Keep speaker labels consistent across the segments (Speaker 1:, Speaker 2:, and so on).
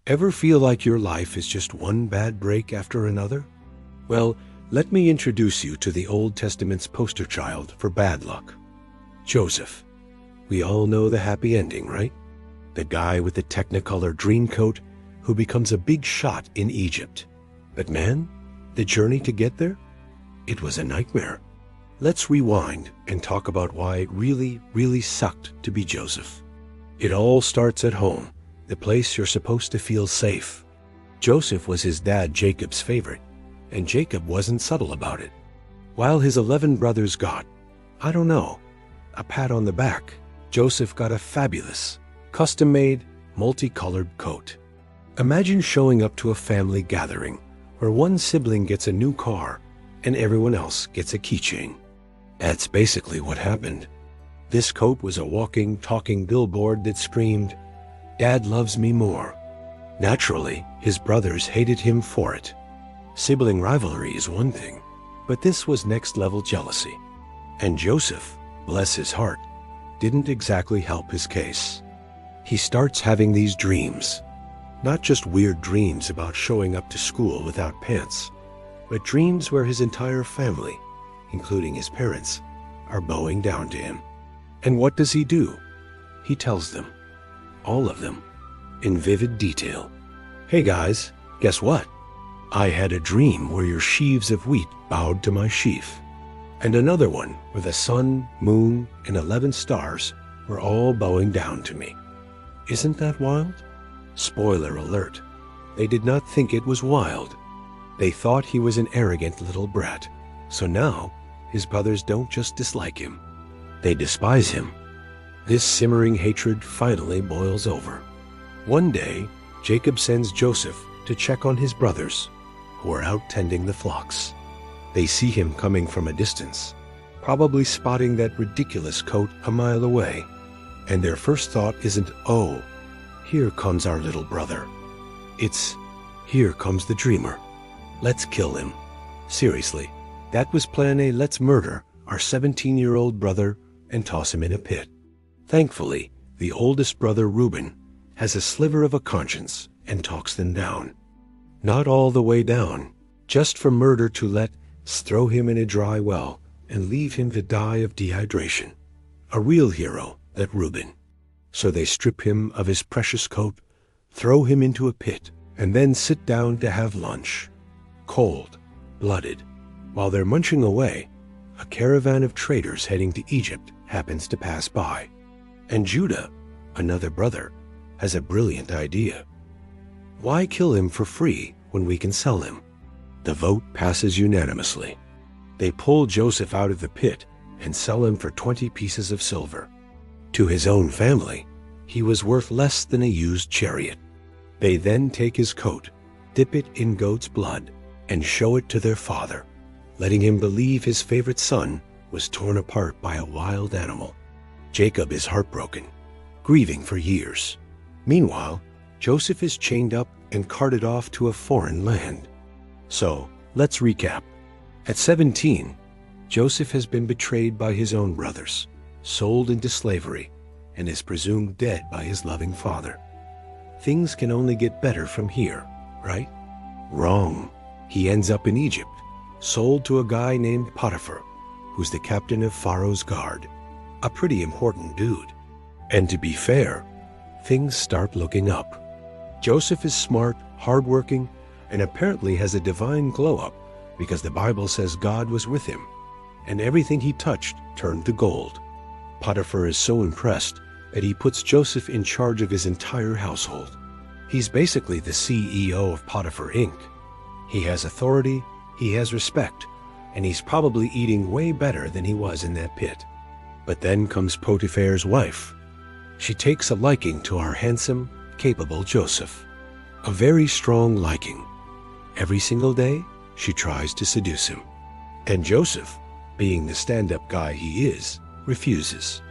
Speaker 1: Ever feel like your life is just one bad break after another? Well, let me introduce you to the Old Testament's poster child for bad luck, Joseph. We all know the happy ending, right? The guy with the Technicolor dreamcoat who becomes a big shot in Egypt. But man, the journey to get there? It was a nightmare. Let's rewind and talk about why it really sucked to be Joseph. It all starts at home, the place you're supposed to feel safe. Joseph was his dad Jacob's favorite, and Jacob wasn't subtle about it. While his 11 brothers got, I don't know, a pat on the back, Joseph got a fabulous, custom-made, multicolored coat. Imagine showing up to a family gathering where one sibling gets a new car and everyone else gets a keychain. That's basically what happened. This coat was a walking, talking billboard that screamed, "Dad loves me more." Naturally, his brothers hated him for it. Sibling rivalry is one thing, but this was next-level jealousy. And Joseph, bless his heart, didn't exactly help his case. He starts having these dreams. Not just weird dreams about showing up to school without pants, but dreams where his entire family, including his parents, are bowing down to him. And what does he do? He tells them, all of them, in vivid detail. "Hey guys, guess what? I had a dream where your sheaves of wheat bowed to my sheaf, and another one where the sun, moon, and 11 stars were all bowing down to me." Isn't that wild? Spoiler alert, they did not think it was wild. They thought he was an arrogant little brat. So now, his brothers don't just dislike him, they despise him. This simmering hatred finally boils over. One day, Jacob sends Joseph to check on his brothers, who are out tending the flocks. They see him coming from a distance, probably spotting that ridiculous coat a mile away. And their first thought isn't, "Oh, here comes our little brother." It's, "Here comes the dreamer. Let's kill him." Seriously, that was plan A. Let's murder our 17-year-old brother and toss him in a pit. Thankfully, the oldest brother, Reuben, has a sliver of a conscience and talks them down. Not all the way down, just from murder to let's throw him in a dry well and leave him to die of dehydration. A real hero, that Reuben. So they strip him of his precious coat, throw him into a pit, and then sit down to have lunch. Cold, blooded. While they're munching away, a caravan of traders heading to Egypt happens to pass by. And Judah, another brother, has a brilliant idea. Why kill him for free when we can sell him? The vote passes unanimously. They pull Joseph out of the pit and sell him for 20 pieces of silver. To his own family, he was worth less than a used chariot. They then take his coat, dip it in goat's blood, and show it to their father, letting him believe his favorite son was torn apart by a wild animal. Jacob is heartbroken, grieving for years. Meanwhile, Joseph is chained up and carted off to a foreign land. So, let's recap. At 17, Joseph has been betrayed by his own brothers, sold into slavery, and is presumed dead by his loving father. Things can only get better from here, right? Wrong. He ends up in Egypt, sold to a guy named Potiphar, who's the captain of Pharaoh's guard. A pretty important dude. And to be fair, things start looking up. Joseph is smart, hardworking, and apparently has a divine glow-up because the Bible says God was with him, and everything he touched turned to gold. Potiphar is so impressed that he puts Joseph in charge of his entire household. He's basically the CEO of Potiphar Inc. He has authority, he has respect, and he's probably eating way better than he was in that pit. But then comes Potiphar's wife. She takes a liking to our handsome, capable Joseph. A very strong liking. Every single day, she tries to seduce him. And Joseph, being the stand-up guy he is, refuses.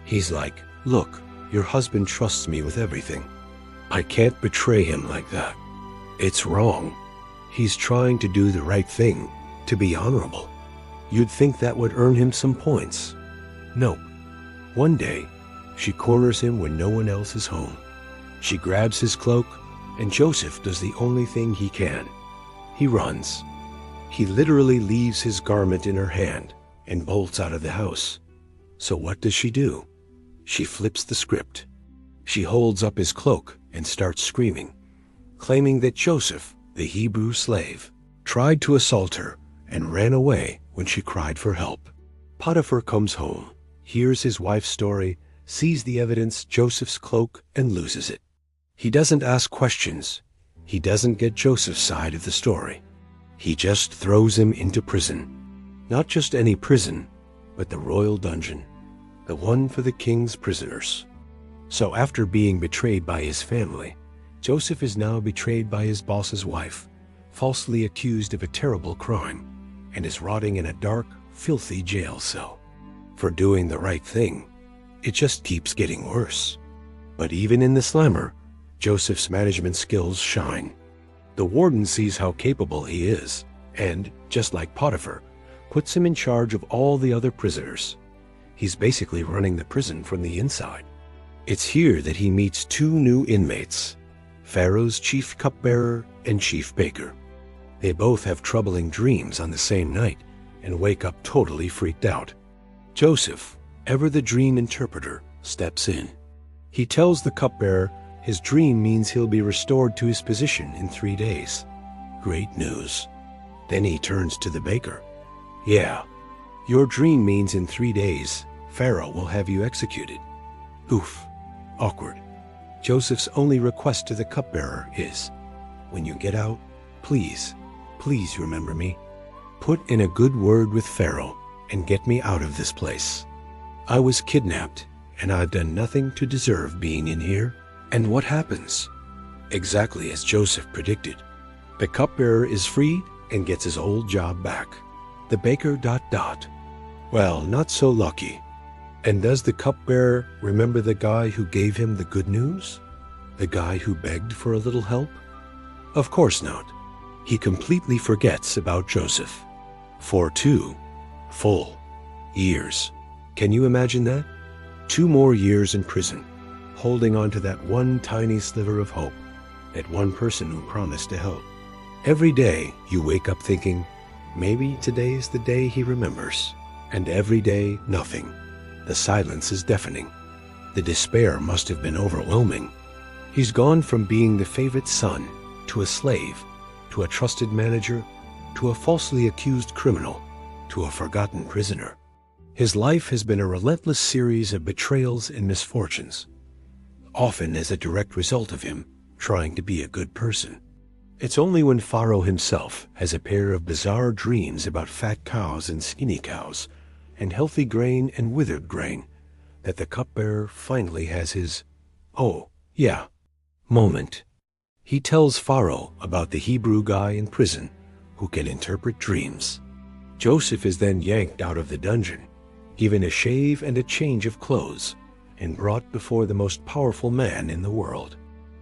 Speaker 1: He's like, "Look, your husband trusts me with everything. I can't betray him like that. It's wrong. He's trying to do the right thing, to be honorable. You'd think that would earn him some points. Nope. One day, she corners him when no one else is home. She grabs his cloak and Joseph does the only thing he can. He runs. He literally leaves his garment in her hand and bolts out of the house. So what does she do? She flips the script. She holds up his cloak and starts screaming, claiming that Joseph, the Hebrew slave, tried to assault her and ran away when she cried for help. Potiphar comes home, hears his wife's story, sees the evidence, Joseph's cloak, and loses it. He doesn't ask questions. He doesn't get Joseph's side of the story. He just throws him into prison. Not just any prison, but the royal dungeon, the one for the king's prisoners. So after being betrayed by his family, Joseph is now betrayed by his boss's wife, falsely accused of a terrible crime, and is rotting in a dark, filthy jail cell. For doing the right thing, it just keeps getting worse. But even in the slammer, Joseph's management skills shine. The warden sees how capable he is, and, just like Potiphar, puts him in charge of all the other prisoners. He's basically running the prison from the inside. It's here that he meets two new inmates, Pharaoh's chief cupbearer and chief baker. They both have troubling dreams on the same night and wake up totally freaked out. Joseph, ever the dream interpreter, steps in. He tells the cupbearer his dream means he'll be restored to his position in 3 days. Great news. Then he turns to the baker. Yeah, your dream means in 3 days, Pharaoh will have you executed. Oof, awkward. Joseph's only request to the cupbearer is, when you get out, please remember me. Put in a good word with Pharaoh and get me out of this place. I was kidnapped, and I've done nothing to deserve being in here. And what happens? Exactly as Joseph predicted. The cupbearer is freed and gets his old job back. The baker ... Well, not so lucky. And does the cupbearer remember the guy who gave him the good news? The guy who begged for a little help? Of course not. He completely forgets about Joseph. For 2 full years. Can you imagine that? 2 more years in prison, holding on to that one tiny sliver of hope, that one person who promised to help. Every day you wake up thinking, maybe today's the day he remembers. And every day, nothing. The silence is deafening. The despair must have been overwhelming. He's gone from being the favorite son to a slave, to a trusted manager, to a falsely accused criminal, to a forgotten prisoner. His life has been a relentless series of betrayals and misfortunes, often as a direct result of him trying to be a good person. It's only when Pharaoh himself has a pair of bizarre dreams about fat cows and skinny cows, and healthy grain and withered grain, that the cupbearer finally has his, oh, yeah, moment. He tells Pharaoh about the Hebrew guy in prison who can interpret dreams. Joseph is then yanked out of the dungeon, given a shave and a change of clothes, and brought before the most powerful man in the world.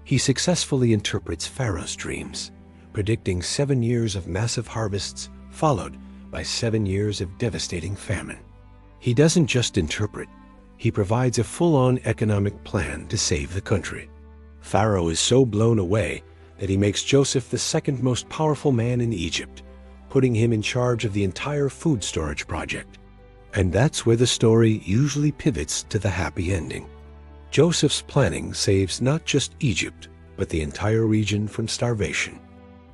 Speaker 1: He successfully interprets Pharaoh's dreams, predicting 7 years of massive harvests followed by 7 years of devastating famine. He doesn't just interpret, he provides a full-on economic plan to save the country. Pharaoh is so blown away that he makes Joseph the second most powerful man in Egypt, putting him in charge of the entire food storage project. And that's where the story usually pivots to the happy ending. Joseph's planning saves not just Egypt, but the entire region from starvation.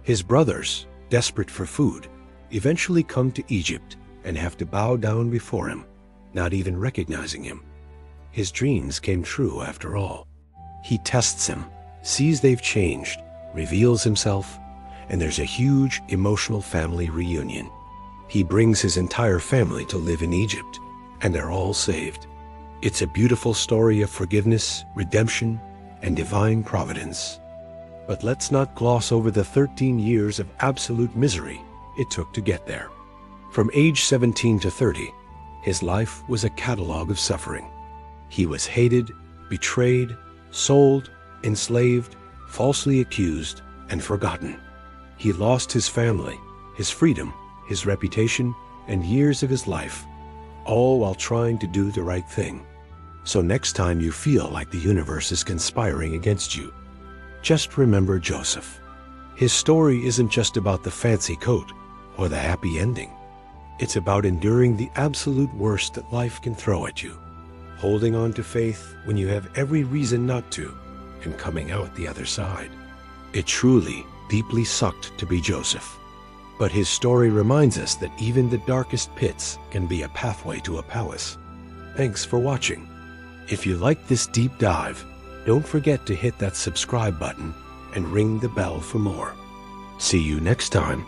Speaker 1: His brothers, desperate for food, eventually come to Egypt and have to bow down before him, not even recognizing him. His dreams came true after all. He tests them, sees they've changed, reveals himself, and there's a huge emotional family reunion. He brings his entire family to live in Egypt, and they're all saved. It's a beautiful story of forgiveness, redemption, and divine providence. But let's not gloss over the 13 years of absolute misery it took to get there. From age 17 to 30, his life was a catalog of suffering. He was hated, betrayed, sold, enslaved, falsely accused, and forgotten. He lost his family, his freedom, his reputation, and years of his life, all while trying to do the right thing. So next time you feel like the universe is conspiring against you, just remember Joseph. His story isn't just about the fancy coat or the happy ending. It's about enduring the absolute worst that life can throw at you, holding on to faith when you have every reason not to, and coming out the other side. It truly, deeply sucked to be Joseph. But his story reminds us that even the darkest pits can be a pathway to a palace. Thanks for watching. If you liked this deep dive, don't forget to hit that subscribe button and ring the bell for more. See you next time